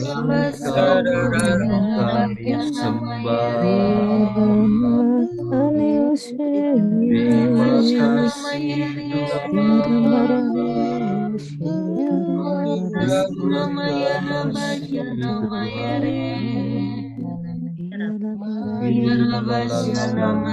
Engkau kami sembah. Terima kasih Tuhan.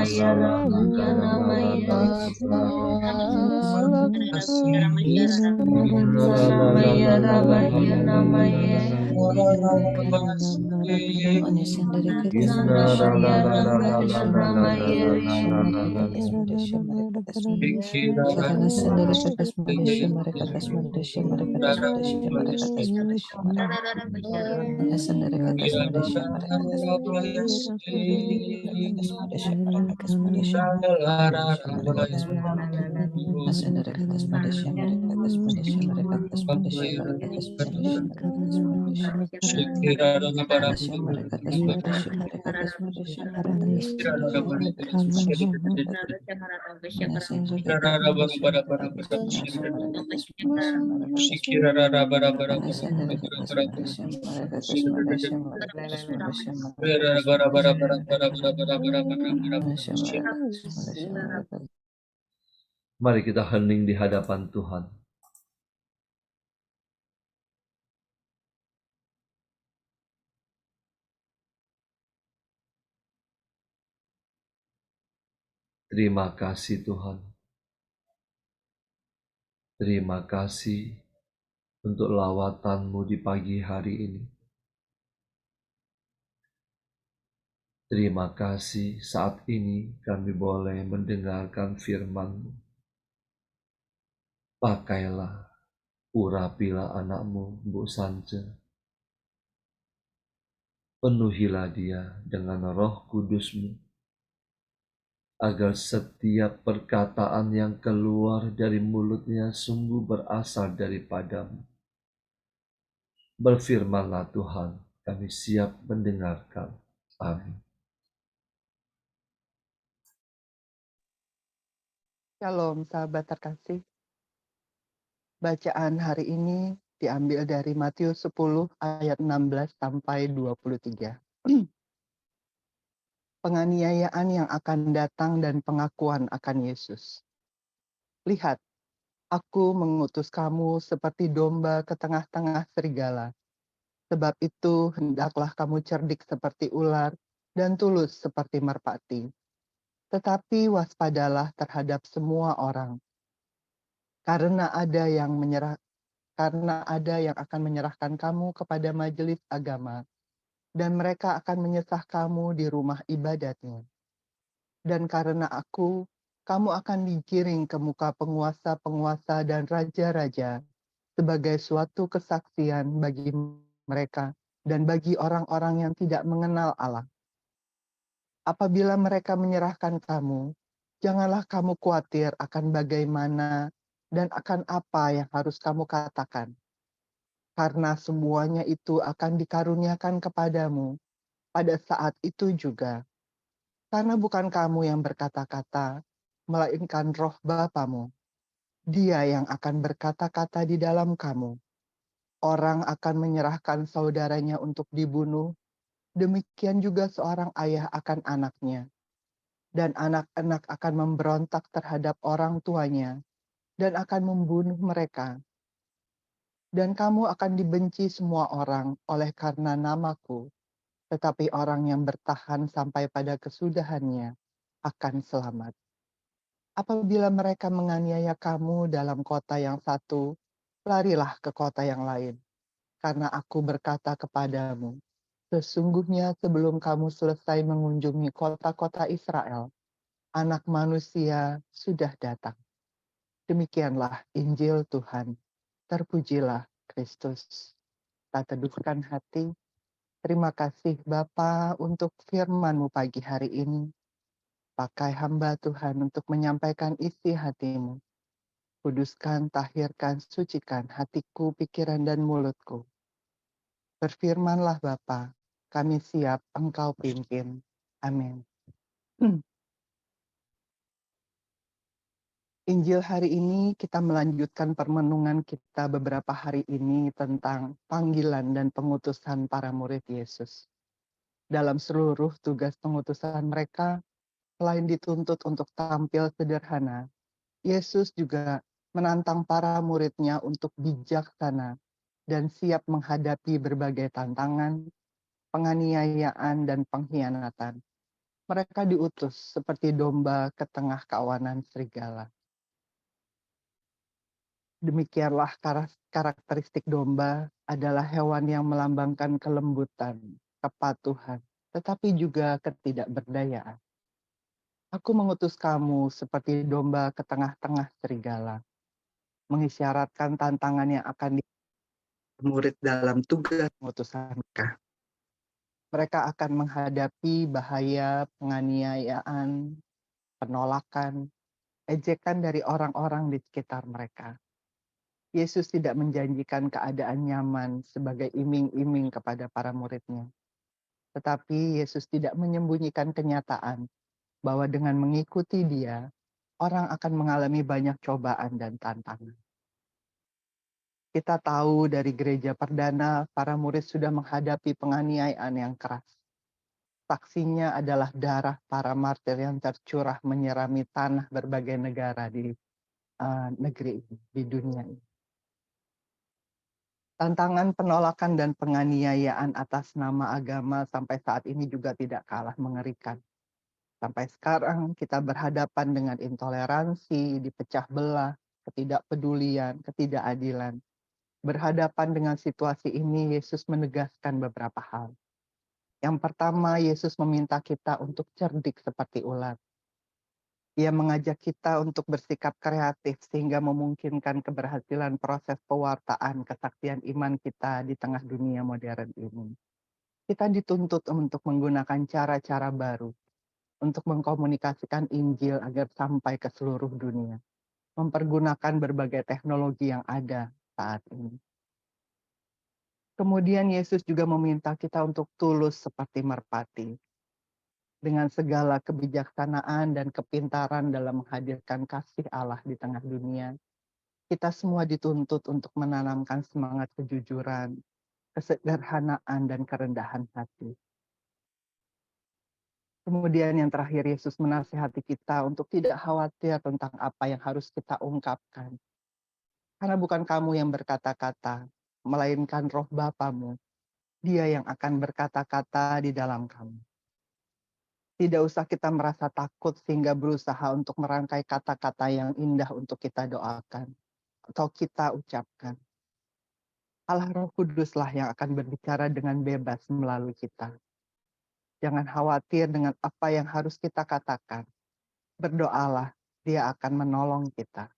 Mari kita hening di hadapan Tuhan. Terima kasih Tuhan. Terima kasih untuk lawatan-Mu di pagi hari ini. Terima kasih saat ini kami boleh mendengarkan firman-Mu. Pakailah, urapilah anak-Mu, Bu Sance. Penuhilah dia dengan Roh Kudus-Mu, agar setiap perkataan yang keluar dari mulutnya sungguh berasal daripada-Mu. Berfirmanlah Tuhan, kami siap mendengarkan. Amin. Shalom sahabat terkasih. Bacaan hari ini diambil dari Matius 10 ayat 16 sampai 23. Penganiayaan yang akan datang dan pengakuan akan Yesus. Lihat, aku mengutus kamu seperti domba ke tengah-tengah serigala. Sebab itu hendaklah kamu cerdik seperti ular dan tulus seperti merpati. Tetapi waspadalah terhadap semua orang. Karena ada yang akan menyerahkan kamu kepada majelis agama, dan mereka akan menyesah kamu di rumah ibadatnya. Dan karena aku, kamu akan digiring ke muka penguasa-penguasa dan raja-raja sebagai suatu kesaksian bagi mereka dan bagi orang-orang yang tidak mengenal Allah. Apabila mereka menyerahkan kamu, janganlah kamu khawatir akan bagaimana dan akan apa yang harus kamu katakan. Karena semuanya itu akan dikaruniakan kepadamu pada saat itu juga. Karena bukan kamu yang berkata-kata, melainkan roh Bapamu. Dia yang akan berkata-kata di dalam kamu. Orang akan menyerahkan saudaranya untuk dibunuh, demikian juga seorang ayah akan anaknya. Dan anak-anak akan memberontak terhadap orang tuanya, dan akan membunuh mereka. Dan kamu akan dibenci semua orang oleh karena namaku, tetapi orang yang bertahan sampai pada kesudahannya akan selamat. Apabila mereka menganiaya kamu dalam kota yang satu, larilah ke kota yang lain. Karena aku berkata kepadamu, sesungguhnya sebelum kamu selesai mengunjungi kota-kota Israel, Anak Manusia sudah datang. Demikianlah Injil Tuhan. Terpujilah Kristus. Kita teduhkan hati. Terima kasih Bapa untuk firman-Mu pagi hari ini. Pakai hamba Tuhan untuk menyampaikan isi hati-Mu. Kuduskan, tahirkan, sucikan hatiku, pikiran, dan mulutku. Berfirmanlah Bapa, kami siap Engkau pimpin. Amin. Injil hari ini kita melanjutkan permenungan kita beberapa hari ini tentang panggilan dan pengutusan para murid Yesus. Dalam seluruh tugas pengutusan mereka, selain dituntut untuk tampil sederhana, Yesus juga menantang para muridnya untuk bijaksana dan siap menghadapi berbagai tantangan, penganiayaan, dan pengkhianatan. Mereka diutus seperti domba ke tengah kawanan serigala. Demikianlah karakteristik domba adalah hewan yang melambangkan kelembutan, kepatuhan, tetapi juga ketidakberdayaan. Aku mengutus kamu seperti domba ke tengah-tengah serigala, mengisyaratkan tantangan yang akan murid dalam tugas pengutusan mereka. Mereka akan menghadapi bahaya, penganiayaan, penolakan, ejekan dari orang-orang di sekitar mereka. Yesus tidak menjanjikan keadaan nyaman sebagai iming-iming kepada para muridnya. Tetapi Yesus tidak menyembunyikan kenyataan bahwa dengan mengikuti Dia, orang akan mengalami banyak cobaan dan tantangan. Kita tahu dari gereja perdana, para murid sudah menghadapi penganiayaan yang keras. Saksinya adalah darah para martir yang tercurah menyirami tanah berbagai negara di negeri ini, di dunia ini. Tantangan penolakan dan penganiayaan atas nama agama sampai saat ini juga tidak kalah mengerikan. Sampai sekarang kita berhadapan dengan intoleransi, dipecah belah, ketidakpedulian, ketidakadilan. Berhadapan dengan situasi ini, Yesus menegaskan beberapa hal. Yang pertama, Yesus meminta kita untuk cerdik seperti ular. Ia mengajak kita untuk bersikap kreatif sehingga memungkinkan keberhasilan proses pewartaan kesaksian iman kita di tengah dunia modern ini. Kita dituntut untuk menggunakan cara-cara baru untuk mengkomunikasikan Injil agar sampai ke seluruh dunia, mempergunakan berbagai teknologi yang ada saat ini. Kemudian Yesus juga meminta kita untuk tulus seperti merpati, dengan segala kebijaksanaan dan kepintaran dalam menghadirkan kasih Allah di tengah dunia. Kita semua dituntut untuk menanamkan semangat kejujuran, kesederhanaan, dan kerendahan hati. Kemudian yang terakhir, Yesus menasihati kita untuk tidak khawatir tentang apa yang harus kita ungkapkan. Karena bukan kamu yang berkata-kata, melainkan roh Bapamu. Dia yang akan berkata-kata di dalam kamu. Tidak usah kita merasa takut sehingga berusaha untuk merangkai kata-kata yang indah untuk kita doakan atau kita ucapkan. Allah Roh Kuduslah yang akan berbicara dengan bebas melalui kita. Jangan khawatir dengan apa yang harus kita katakan. Berdoalah, Dia akan menolong kita.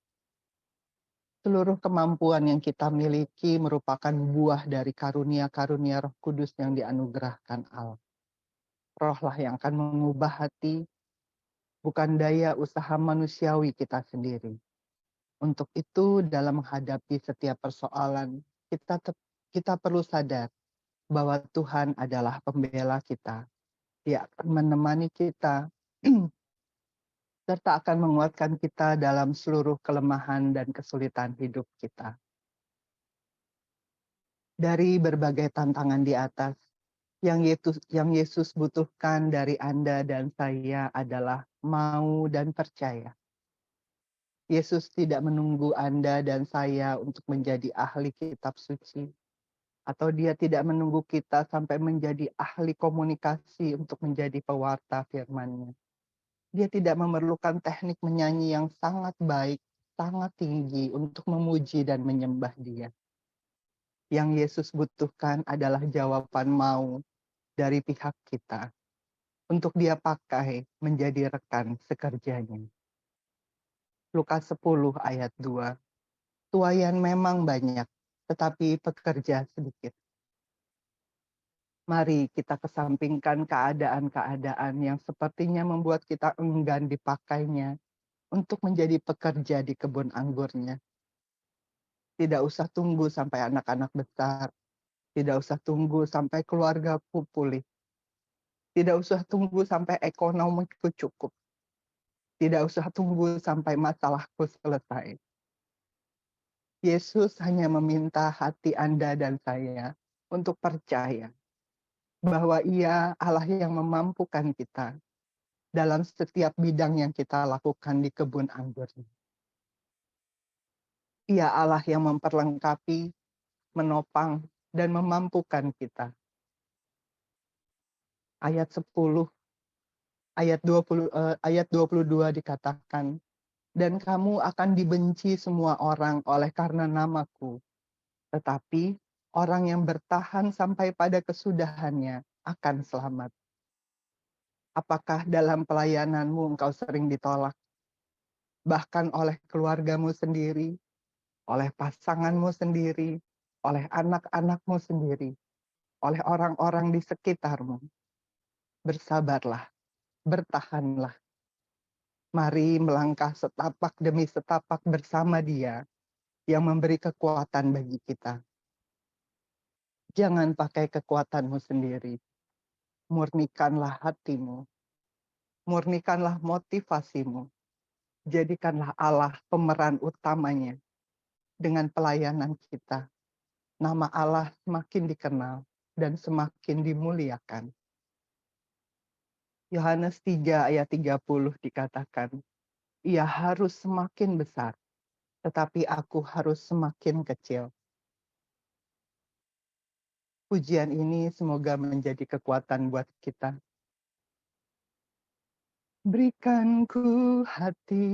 Seluruh kemampuan yang kita miliki merupakan buah dari karunia-karunia Roh Kudus yang dianugerahkan Allah. Rohlah yang akan mengubah hati, bukan daya usaha manusiawi kita sendiri. Untuk itu, dalam menghadapi setiap persoalan, kita perlu sadar bahwa Tuhan adalah pembela kita. Dia akan menemani kita, serta akan menguatkan kita dalam seluruh kelemahan dan kesulitan hidup kita. Dari berbagai tantangan di atas, yang Yesus butuhkan dari Anda dan saya adalah mau dan percaya. Yesus tidak menunggu Anda dan saya untuk menjadi ahli kitab suci, atau Dia tidak menunggu kita sampai menjadi ahli komunikasi untuk menjadi pewarta firman-Nya. Dia tidak memerlukan teknik menyanyi yang sangat baik, sangat tinggi untuk memuji dan menyembah Dia. Yang Yesus butuhkan adalah jawaban mau dari pihak kita untuk Dia pakai menjadi rekan sekerjanya. Lukas 10 ayat 2. Tuaian memang banyak, tetapi pekerja sedikit. Mari kita kesampingkan keadaan-keadaan yang sepertinya membuat kita enggan dipakainya untuk menjadi pekerja di kebun anggurnya. Tidak usah tunggu sampai anak-anak besar. Tidak usah tunggu sampai keluargaku pulih. Tidak usah tunggu sampai ekonomiku cukup. Tidak usah tunggu sampai masalahku selesai. Yesus hanya meminta hati Anda dan saya untuk percaya bahwa Ia Allah yang memampukan kita dalam setiap bidang yang kita lakukan di kebun anggur. Ia Allah yang memperlengkapi, menopang, dan memampukan kita. Ayat 10, ayat 22 dikatakan, dan kamu akan dibenci semua orang oleh karena namaku. Tetapi orang yang bertahan sampai pada kesudahannya akan selamat. Apakah dalam pelayananmu engkau sering ditolak? Bahkan oleh keluargamu sendiri, oleh pasanganmu sendiri, oleh anak-anakmu sendiri, oleh orang-orang di sekitarmu. Bersabarlah, bertahanlah. Mari melangkah setapak demi setapak bersama Dia yang memberi kekuatan bagi kita. Jangan pakai kekuatanmu sendiri. Murnikanlah hatimu. Murnikanlah motivasimu. Jadikanlah Allah pemeran utamanya dengan pelayanan kita. Nama Allah semakin dikenal dan semakin dimuliakan. Yohanes 3 ayat 30 dikatakan, ia harus semakin besar, tetapi aku harus semakin kecil. Pujian ini semoga menjadi kekuatan buat kita. Berikan ku hati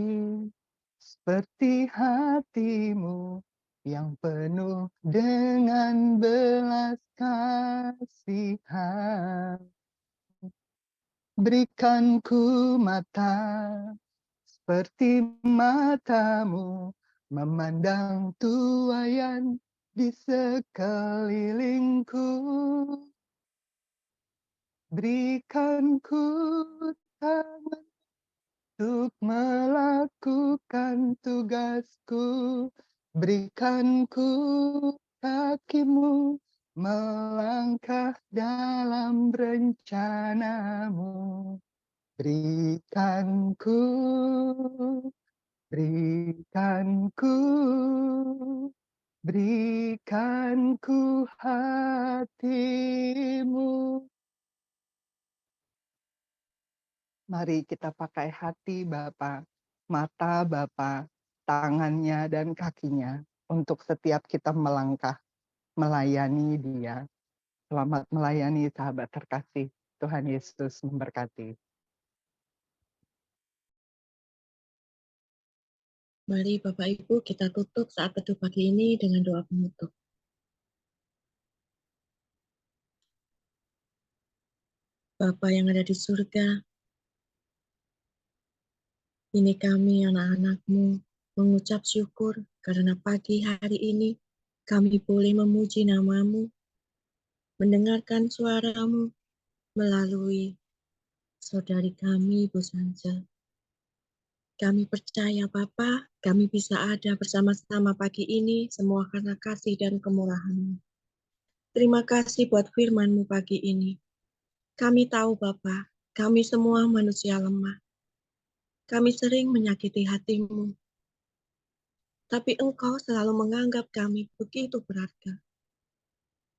seperti hatimu yang penuh dengan belas kasihan. Berikan ku mata seperti matamu memandang tuaian di sekelilingku. Berikan ku tangan untuk melakukan tugasku. Berikan ku kakimu melangkah dalam rencanamu. Berikan ku, berikan ku, berikan ku hatimu. Mari kita pakai hati Bapa, mata Bapa, tangannya dan kakinya untuk setiap kita melangkah, melayani Dia. Selamat melayani sahabat terkasih. Tuhan Yesus memberkati. Mari Bapak Ibu kita tutup saat teduh pagi ini dengan doa penutup. Bapa yang ada di surga, ini kami anak-anak-Mu mengucap syukur karena pagi hari ini kami boleh memuji nama-Mu, mendengarkan suara-Mu melalui saudari kami, Bu Sanja. Kami percaya Bapa, kami bisa ada bersama-sama pagi ini semua karena kasih dan kemurahan-Mu. Terima kasih buat firman-Mu pagi ini. Kami tahu Bapa, kami semua manusia lemah. Kami sering menyakiti hati-Mu. Tapi Engkau selalu menganggap kami begitu berharga.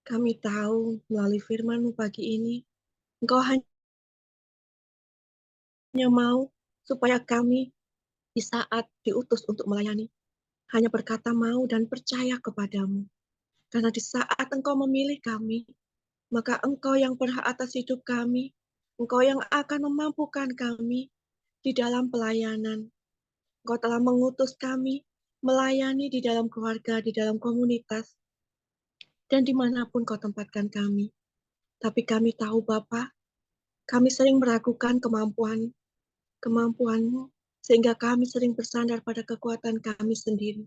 Kami tahu melalui firman-Mu pagi ini, Engkau hanya mau supaya kami di saat diutus untuk melayani, hanya berkata mau dan percaya kepadamu. Karena di saat Engkau memilih kami, maka Engkau yang berhak atas hidup kami, Engkau yang akan memampukan kami di dalam pelayanan. Engkau telah mengutus kami melayani di dalam keluarga, di dalam komunitas, dan dimanapun Kau tempatkan kami. Tapi kami tahu Bapa, kami sering meragukan kemampuan-Mu, sehingga kami sering bersandar pada kekuatan kami sendiri.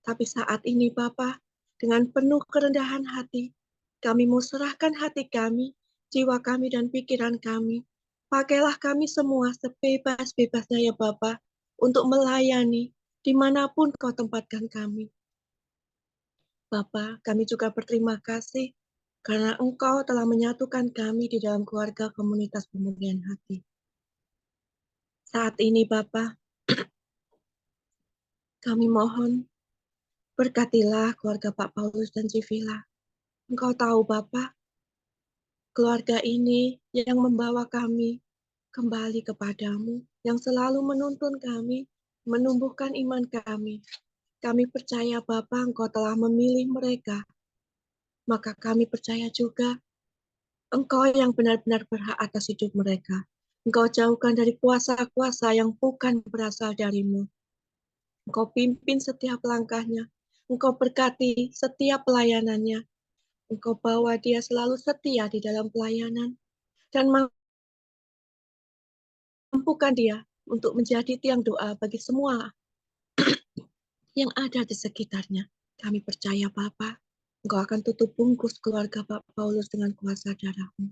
Tapi saat ini Bapa, dengan penuh kerendahan hati, kami mau serahkan hati kami, jiwa kami dan pikiran kami. Pakailah kami semua sebebas-bebasnya ya Bapa, untuk melayani dimanapun Kau tempatkan kami. Bapa, kami juga berterima kasih karena Engkau telah menyatukan kami di dalam keluarga komunitas pemulihan hati. Saat ini Bapa, kami mohon berkatilah keluarga Pak Paulus dan Civila. Engkau tahu Bapa, keluarga ini yang membawa kami kembali kepadamu, yang selalu menuntun kami, menumbuhkan iman kami. Kami percaya Bapa, Engkau telah memilih mereka. Maka kami percaya juga Engkau yang benar-benar berhak atas hidup mereka. Engkau jauhkan dari kuasa-kuasa yang bukan berasal darimu. Engkau pimpin setiap langkahnya. Engkau berkati setiap pelayanannya. Engkau bawa dia selalu setia di dalam pelayanan. Dan mampukan dia untuk menjadi tiang doa bagi semua yang ada di sekitarnya. Kami percaya Bapa, Engkau akan tutup bungkus keluarga Pak Paulus dengan kuasa darah-Mu.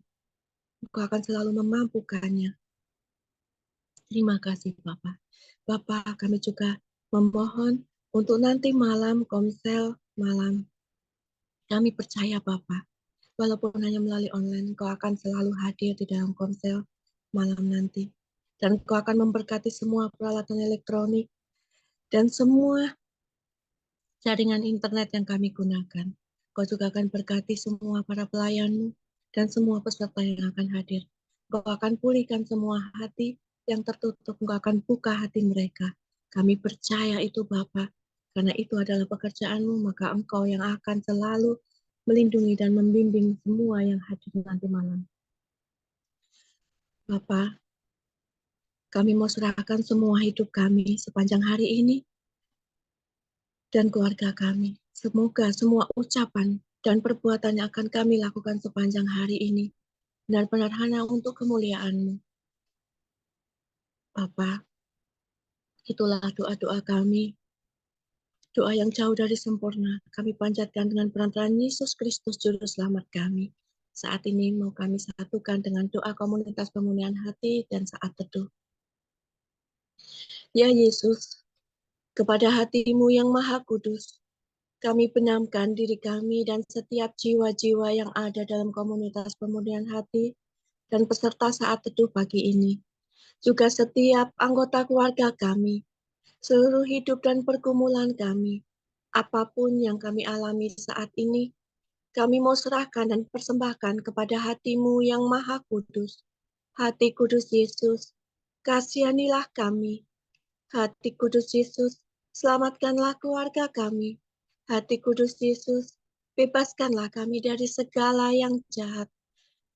Engkau akan selalu memampukannya. Terima kasih Bapak. Bapak, kami juga memohon untuk nanti malam komsel malam. Kami percaya Bapak, walaupun hanya melalui online, Engkau akan selalu hadir di dalam komsel malam nanti. Dan Engkau akan memberkati semua peralatan elektronik dan semua jaringan internet yang kami gunakan. Engkau juga akan berkati semua para pelayan-Mu dan semua peserta yang akan hadir. Engkau akan pulihkan semua hati yang tertutup, Engkau akan buka hati mereka. Kami percaya itu Bapa, karena itu adalah pekerjaan-Mu, maka Engkau yang akan selalu melindungi dan membimbing semua yang hadir nanti malam. Bapa, kami mau serahkan semua hidup kami sepanjang hari ini dan keluarga kami. Semoga semua ucapan dan perbuatan yang akan kami lakukan sepanjang hari ini benar-benar hanya untuk kemuliaan-Mu. Bapa, itulah doa-doa kami, doa yang jauh dari sempurna. Kami panjatkan dengan perantaraan Yesus Kristus Juru Selamat kami. Saat ini mau kami satukan dengan doa komunitas pemulihan hati dan saat teduh. Ya Yesus, kepada hati-Mu yang maha kudus, kami benamkan diri kami dan setiap jiwa-jiwa yang ada dalam komunitas pemulihan hati dan peserta saat teduh pagi ini. Juga setiap anggota keluarga kami, seluruh hidup dan pergumulan kami, apapun yang kami alami saat ini, kami mau serahkan dan persembahkan kepada hati-Mu yang maha kudus. Hati kudus Yesus, kasihanilah kami. Hati kudus Yesus, selamatkanlah keluarga kami. Hati kudus Yesus, bebaskanlah kami dari segala yang jahat.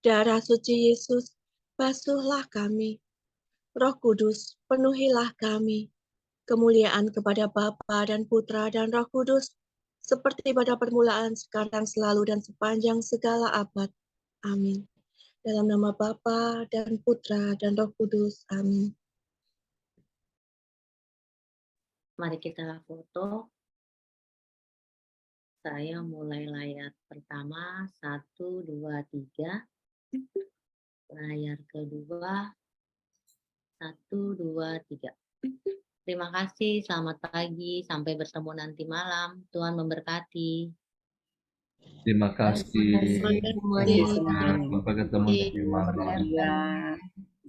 Darah suci Yesus, basuhlah kami. Roh Kudus, penuhilah kami. Kemuliaan kepada Bapa dan Putra dan Roh Kudus, seperti pada permulaan, sekarang, selalu, dan sepanjang segala abad. Amin. Dalam nama Bapa dan Putra dan Roh Kudus. Amin. Mari kita foto. Saya mulai layar pertama, 1, 2, 3. Layar kedua, 1, 2, 3. Terima kasih, selamat pagi, sampai bertemu nanti malam. Tuhan memberkati. Terima kasih. Sampai ketemu di Sampai ketemu nanti malam. malam.